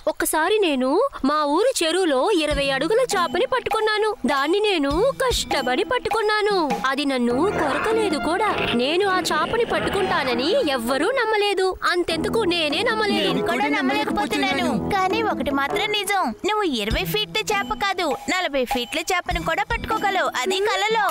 ఒక్కసారి నేను మా ఊరి చెరువులో 20 అడుగుల చేపని పట్టుకున్నాను. దాన్ని నేను కష్టపడి పట్టుకున్నాను. అది నన్ను కొరకలేదు కూడా. నేను ఆ చేపని పట్టుకుంటానని ఎవ్వరూ నమ్మలేదు. అంతెందుకు నేనే నమ్మలేదు. నమ్మలేకపోతున్నాను. కానీ ఒకటి మాత్రం నిజం, నువ్వు 20 ఫీట్ల చేప కాదు 40 ఫీట్ల చేపను కూడా పట్టుకోగలవు. అది కలలో.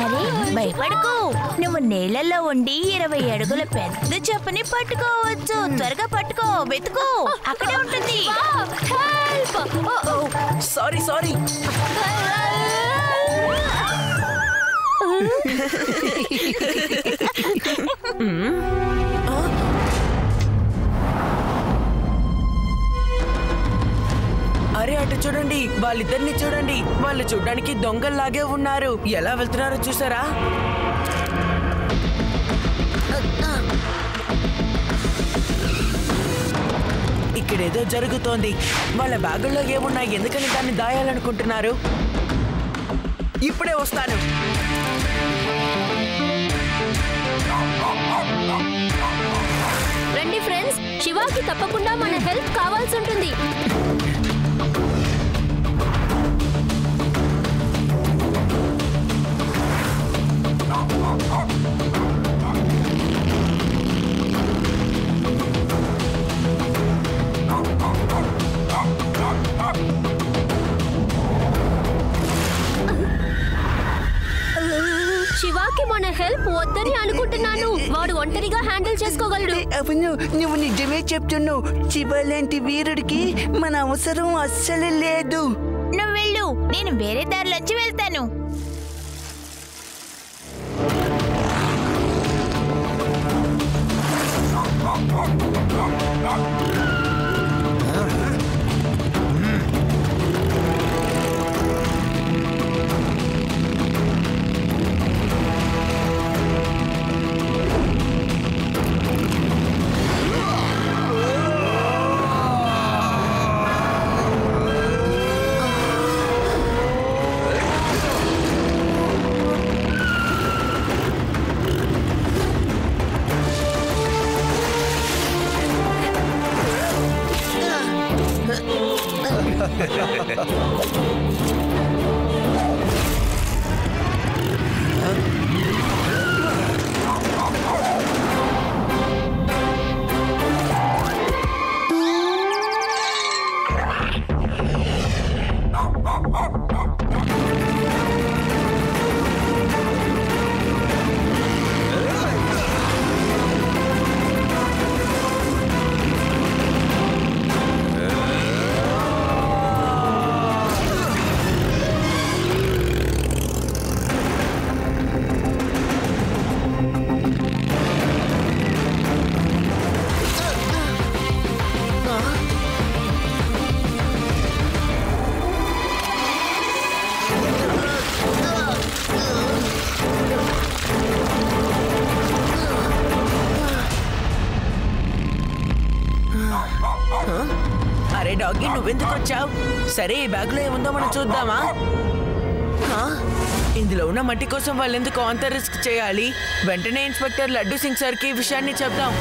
అరే భయపడకు, నువ్వు నీళ్ళల్లో ఉండి 20 అడుగుల పెద్ద చేపని పట్టుకోవచ్చు. త్వరగా పట్టుకో, వెతుకు, అక్కడే ఉంటుంది. సారీ అరే అటు చూడండి, వాళ్ళిద్దరిని చూడండి. వాళ్ళు చూడడానికి దొంగల్లాగే ఉన్నారు. ఎలా వెళ్తున్నారో చూసారా? ఇక్కడేదో జరుగుతోంది. వాళ్ళ బ్యాగుల్లో ఏమున్నాయి? ఎందుకని దాన్ని దాయాలనుకుంటున్నారు? ఇప్పుడే వస్తాను. రండి ఫ్రెండ్స్, శివాకి తప్పకుండా మన హెల్ప్ కావాల్సి ఉంటుంది. శివాకి మన హెల్ప్ వద్దని అనుకుంటున్నాను. వాడు ఒంటరిగా హ్యాండిల్ చేసుకోగలడు. అవును, నువ్వు నిజమే చెప్తున్నావు. శివ లాంటి వీరుడికి మన అవసరం అస్సలు లేదు. నువ్వు వెళ్ళు, నేను వేరే దారిలోంచి వెళ్తాను. అరే డాగి, నువ్వెందుకు వచ్చావు? సరే, ఈ బ్యాగ్లో ఏముందో మనం చూద్దామా? ఇందులో ఉన్న మట్టి కోసం వాళ్ళు ఎందుకు అంత రిస్క్ చేయాలి? వెంటనే ఇన్స్పెక్టర్ లడ్డు సింగ్ సార్కి ఈ విషయాన్ని చెప్దాం.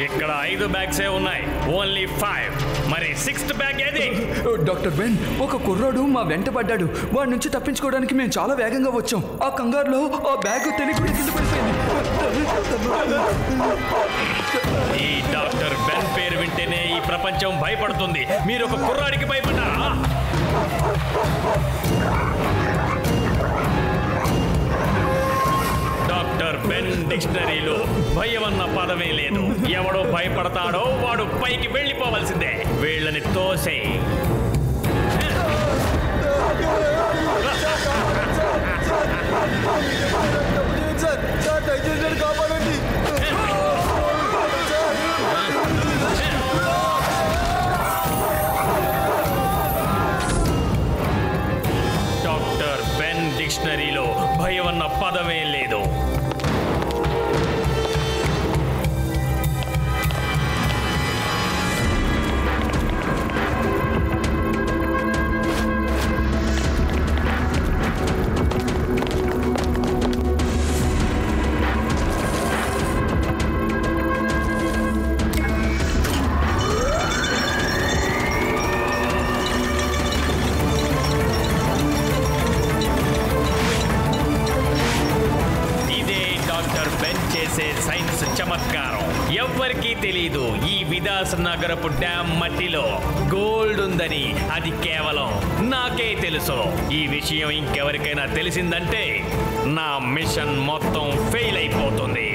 ఇక్కడ 5 బ్యాగ్సే ఉన్నాయి, ఓన్లీ 5. మరి 6th బ్యాగ్ ఏది? డాక్టర్ బెన్, ఒక కుర్రాడు మా వెంట పడ్డాడు. వాడి నుంచి తప్పించుకోవడానికి మేము చాలా వేగంగా వచ్చాం. ఆ కంగారులో ఆ బ్యాగ్ తెలియకుండా కింద పడిపోయింది. ఈ డాక్టర్ బెన్ పేరు వింటేనే ఈ ప్రపంచం భయపడుతుంది. మీరు ఒక కుర్రాడికి భయపడ్డారా? డాక్టర్ బెన్ డిక్షనరీలో భయం అన్న పదమే లేదు. ఎవడో భయపడతాడో వాడు పైకి వెళ్ళిపోవలసిందే. వీళ్ళని తోసే. భయం అన్న పదమే లేదు. సైన్స్ చమత్కారం ఎవ్వరికీ తెలీదు. ఈ విదాస్ నగరపు డ్యామ్ మట్టిలో గోల్డ్ ఉందని అది కేవలం నాకే తెలుసు. ఈ విషయం ఇంకెవరికైనా తెలిసిందంటే నా మిషన్ మొత్తం ఫెయిల్ అయిపోతుంది.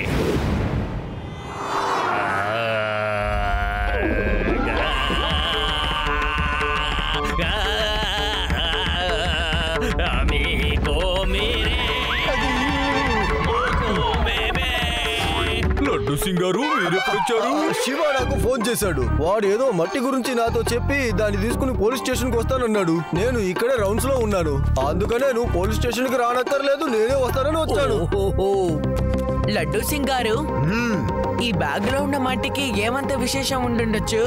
లడ్డు సింగ్ గారు మీరెప్పుడొచ్చారు? శివ నాకు ఫోన్ చేశాడు. వాడు ఏదో మట్టి గురించి నాతో చెప్పి దాన్ని తీసుకుని పోలీస్ స్టేషన్ కి వస్తానన్నాడు. నేను ఇక్కడే రౌండ్స్ లో ఉన్నాను. అందుకనే నువ్వు పోలీస్ స్టేషన్ కి రానక్కర్లేదు, నేనే వస్తానని వచ్చాను. లడ్డు సింగ్ గారు, ఈ బ్యాగ్ లో ఉన్న మట్టికి ఏమంత విశేషం ఉండుండొచ్చు?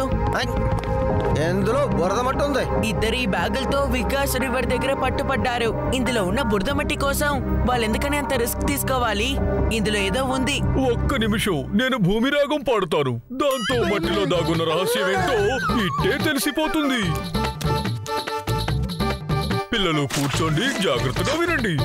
ఎందులో బురద మట్టి ఉంది. ఇద్దరు ఈ బ్యాగులతో వికాస్ రివర్ దగ్గర పట్టుపడ్డారు. ఇందులో ఉన్న బురద మట్టి కోసం వాళ్ళు ఎందుకని అంత రిస్క్ తీసుకోవాలి? ఇందులో ఏదో ఉంది. ఒక్క నిమిషం, నేను భూమి రాగం పాడుతాను. దాంతో మట్టిలో దాగున్న రహస్యం ఏంటో ఇట్టే తెలిసిపోతుంది. పిల్లలు కూర్చోండి, జాగ్రత్తగా వినండి.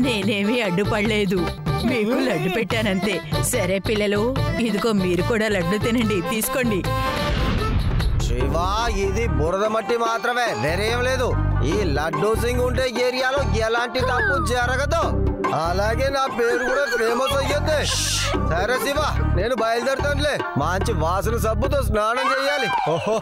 నేనేమీ అడ్డుపడలేదు, మీకు లడ్డు పెట్టానంతే. సరే పిల్లలు, ఇదిగో మీరు కూడా లడ్డు తినండి, తీసుకోండి. శివా, ఇది బురద మట్టి మాత్రమే, వేరేం లేదు. ఈ లడ్డూ సింగ్ ఉంటే ఏరియాలో ఎలాంటి తప్పు జరగదు. అలాగే నా పేరు కూడా ఫేమస్ అయ్యొద్ది. సరే శివ, నేను బయలుదేరుతానులే. మంచి వాసన సబ్బుతో స్నానం చేయాలి. ఓహో,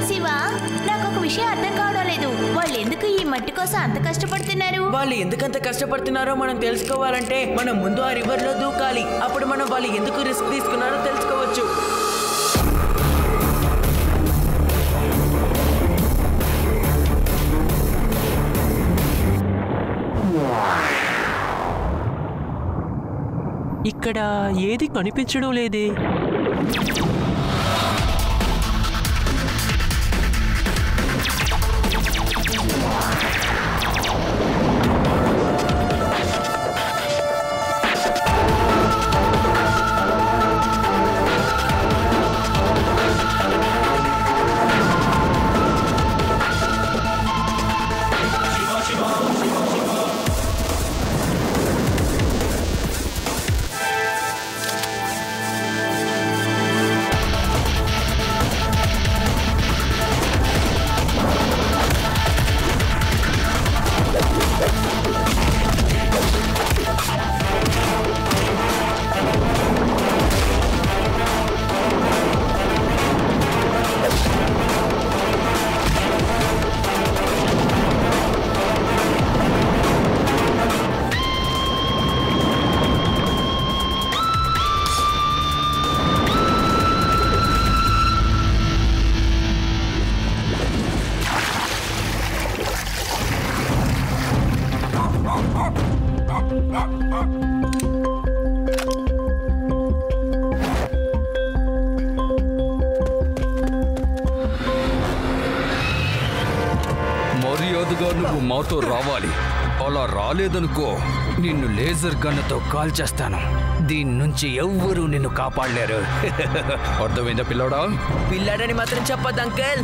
శివ, నాకు ఒక విషయం అర్థం కావడం లేదు. వాళ్ళు ఎందుకు ఈ మట్టి కోసం అంత కష్టపడుతున్నారు? వాళ్ళు ఎందుకంత కష్టపడుతున్నారో మనం తెలుసుకోవాలంటే మనం ముందు ఆ రివర్ లో దూకాలి. అప్పుడు మనం వాళ్ళు ఎందుకు రిస్క్ తీసుకున్నారో తెలుసుకోవచ్చు. ఇక్కడ ఏది కనిపించడం లేదే. మర్యాదగా నువ్వు మాతో రావాలి. అలా రాలేదనుకో, నిన్ను లేజర్ గన్నుతో కాల్చేస్తాను. దీని నుంచి ఎవ్వరూ నిన్ను కాపాడలేరు. అర్థమైందా పిల్లోడా? పిల్లాడని మాత్రం చెప్పొద్దు అంకల్.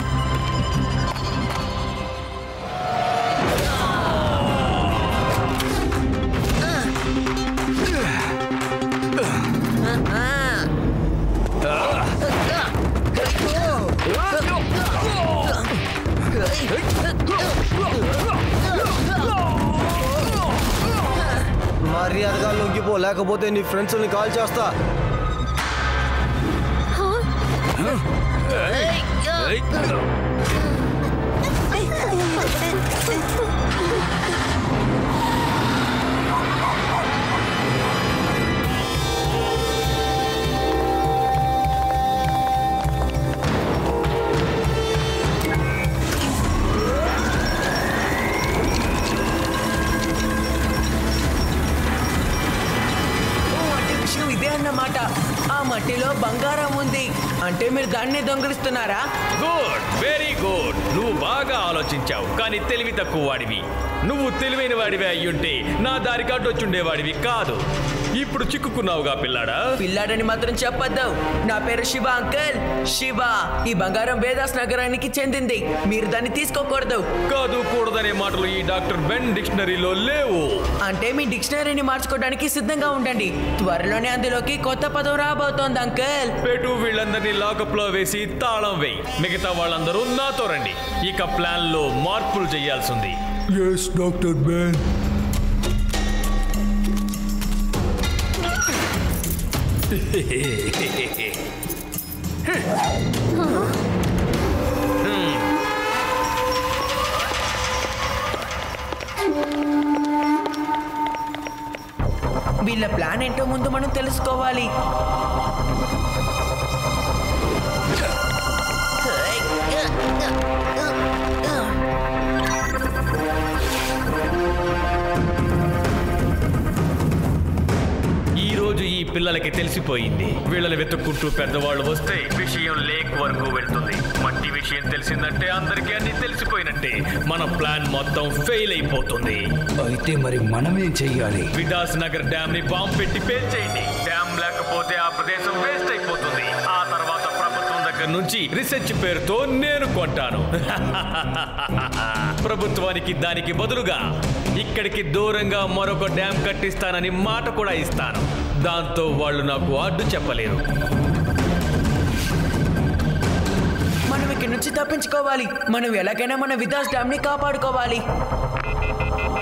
మర్యాదగా లొంగిపో, లేకపోతే నీ ఫ్రెండ్స్ ని కాల్ చేస్తా. ఇదే అన్నమాట. ఆ మట్టిలో బంగారం ఉంది అంటే మీరు దాన్నే దొంగిలిస్తున్నారా? Good, very good. నువ్వు బాగా ఆలోచించావు, కానీ తెలివి తక్కువ వాడివి. నువ్వు తెలివైన వాడివి అయ్యుంటే నా దారి కాటొచ్చుండేవాడివి కాదు. ఇప్పుడు చిక్కుకున్నావుగా పిల్లాడా. పిల్లాడని మాత్రం చెప్పొద్దు. నా పేరు శివ అంకల్, శివ. ఈ బంగారం వేదాస్ నగరానికి చెందింది. మీరు దాన్ని తీసుకోకూడదు. కాదు కూడదనే మాటలు ఈ డాక్టర్ బెన్ డిక్షనరీలో లేవు. అంటే మీ డిక్షనరీని మార్చుకోవడానికి సిద్ధంగా ఉండండి. త్వరలోనే అందులోకి కొత్త పదం రాబోతోంది అంకల్. పెట్టు, వీళ్ళందరినీ లాకప్ లో వేసి తాళం వేయి. మిగతా వాళ్ళందరూ నాతో రండి. ఇక ప్లాన్ లో మార్పులు చేయాల్సింది. Yes, Dr. Ben. వీళ్ళ ప్లాన్ ఏంటో ముందు మనం తెలుసుకోవాలి. ఈ రోజు ఈ పిల్లలకి తెలిసిపోయింది. వీళ్ళని వెతుక్కుంటూ పెద్దవాళ్ళు వస్తే విషయం లేక్ వరకు వెళ్తుంది. మట్టి విషయం తెలిసిందంటే అందరికీ అన్ని తెలిసిపోయినట్టే. మన ప్లాన్ మొత్తం ఫెయిల్ అయిపోతుంది. అయితే మరి మనమేం చెయ్యాలి? విదాస్ నగర్ డ్యామ్ ని బాంబు పెట్టి పేల్చేయండి. డ్యామ్ లేకపోతే ఆ ప్రదేశం వేస్ట్ అయిపోతుంది. ఆ తర్వాత ప్రభుత్వం దగ్గర నుంచి రీసెర్చ్ పేరుతో నేను కొంటాను. ప్రభుత్వానికి దానికి బదులుగా ఇక్కడికి దూరంగా మరొక డ్యామ్ కట్టిస్తానని మాట కూడా ఇస్తాను. దాంతో వాళ్ళు నాకు అడ్డు చెప్పలేరు. మనం ఇక్కడి నుంచి తప్పించుకోవాలి. మనం ఎలాగైనా మన విదాస్ డ్యామ్ ని కాపాడుకోవాలి.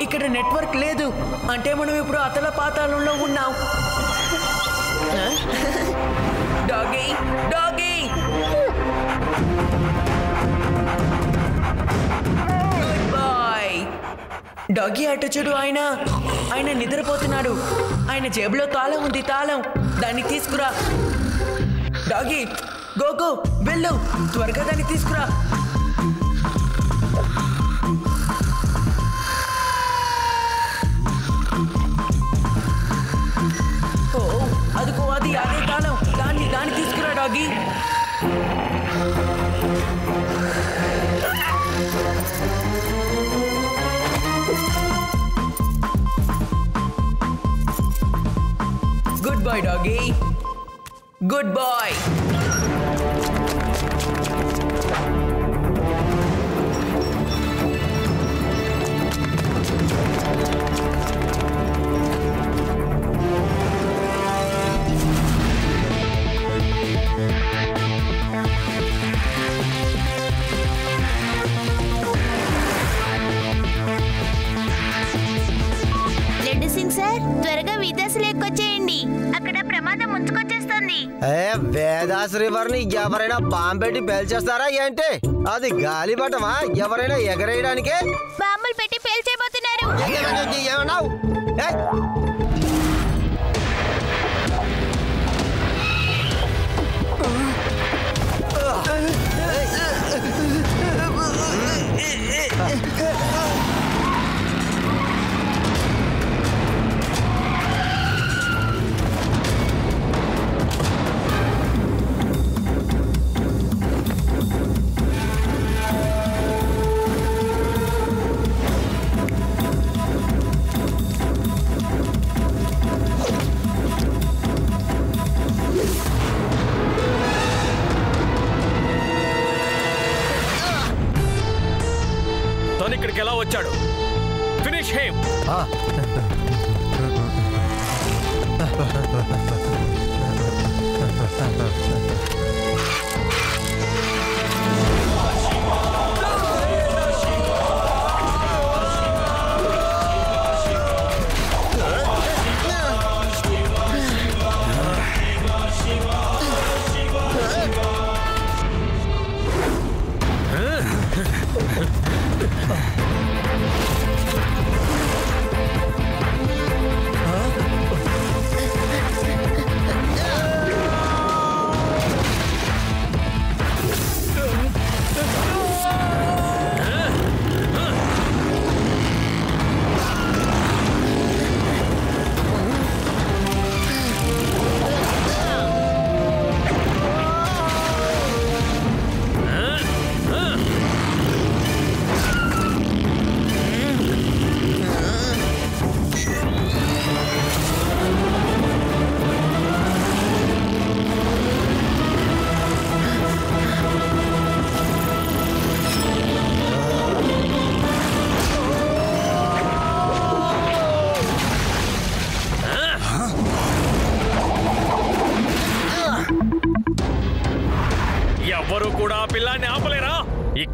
ఇక్కడ నెట్వర్క్ లేదు అంటే మనం ఇప్పుడు అతల పాతాళంలో ఉన్నాం. Doggy, doggy, good boy. Doggy అటు చూడు, ఆయన నిద్రపోతున్నాడు. ఆయన జేబులో తాళం ఉంది, తాళం. దాన్ని తీసుకురా. డాగీ, గో గో, వెళ్ళు, త్వరగా దాన్ని తీసుకురా. ఓ, అదిగో అది అదే తాళం. దాన్ని తీసుకురా doggy. Good boy doggy, good boy. Laddu Singh sir, త్వరగా విదాస్ లేకొచ్చేయండి. అక్కడ ప్రమాదం ముంచుకొచ్చేస్తుంది. వేదాస్ రివర్ ని ఎవరైనా బాంబు పెట్టి పేల్చేస్తారా ఏంటి? అది గాలిపటమా? ఎవరైనా ఎగరేయడానికే బాంబులు పెట్టి పేల్చేయబోతున్నారు. ఏమన్నావు?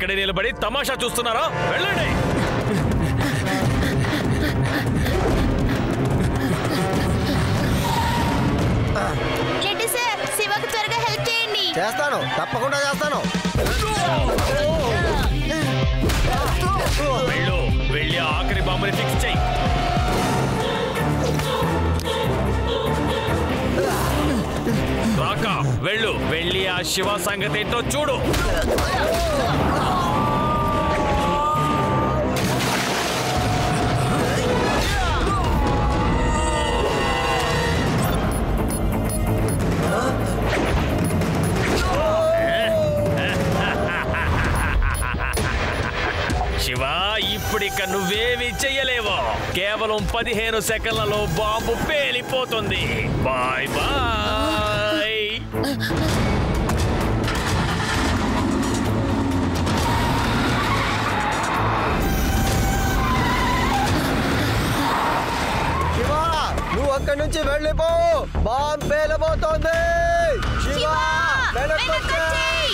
అక్కడే నిలబడి తమాషా చూస్తున్నారా? వెళ్ళండి. లడ్డు సార్, శివకు త్వరగా హెల్ప్ చేయండి. చేస్తాను, తప్పకుండా చేస్తాను. వెళ్ళు, వెళ్ళి ఆఖరి బాంబుని ఫిక్స్ చెయ్యి. రాక వెళ్ళు, వెళ్ళి ఆ శివ సంగతి ఏంటో చూడు. శివ, ఇప్పుడిక నువ్వేమీ చెయ్యలేవో. కేవలం 15 సెకండ్లలో బాంబు పేలిపోతుంది. Bye bye. శివ, నువ్వు అక్కడి నుంచి వెళ్ళిపో. బాంబు పేలబోతోంది. శివ, వెనక్కొచ్చేయ్.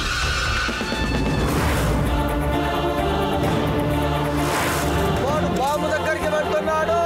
వాడు బాంబు దగ్గరికి వెళ్తున్నాడు.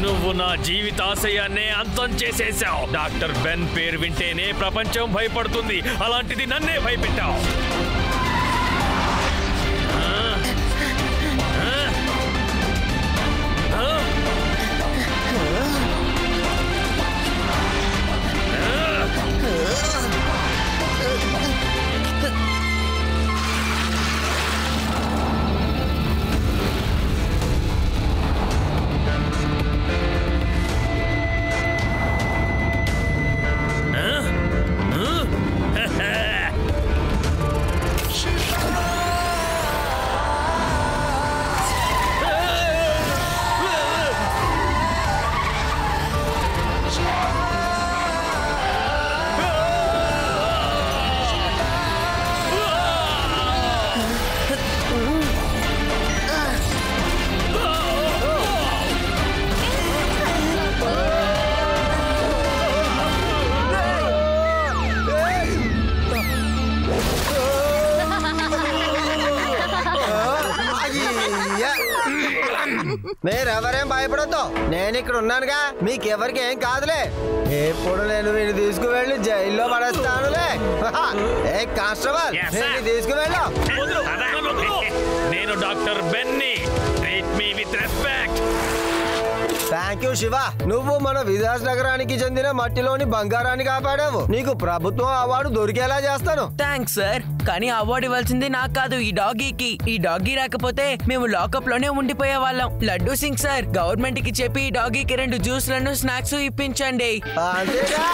నువ్వు నా జీవితాశయాన్నే అంతం చేసేశావు. డాక్టర్ బెన్ పేరు వింటేనే ప్రపంచం భయపడుతుంది. అలాంటిది నన్నే భయపెట్టావు. మీరెవరేం భయపడద్దు, నేను ఇక్కడ ఉన్నానుగా. మీకెవరికి ఏం కాదులే. ఎప్పుడు నేను వీడిని తీసుకువెళ్ళి జైల్లో పడేస్తానులే. ఏ కానిస్టేబుల్, తీసుకువెళ్ళు. నేను doctor Benny. Treat me with respect. Thank you Shiva. నువ్వు మన విదాస్ నగరానికి చెందిన మట్టిలోని బంగారాన్ని కాపాడావు. నీకు ప్రభుత్వం అవార్డు దొరికేలా చేస్తాను. థ్యాంక్స్ సార్, కానీ అవార్డు ఇవ్వాల్సింది నాకు కాదు, ఈ డాగీకి. ఈ డాగీ రాకపోతే మేము లాకప్ లోనే ఉండిపోయే వాళ్ళం. లడ్డూ సింగ్ సార్, గవర్నమెంట్ కి చెప్పి ఈ డాగీకి 2 జ్యూస్లను స్నాక్స్ ఇప్పించండి. అంతేగా?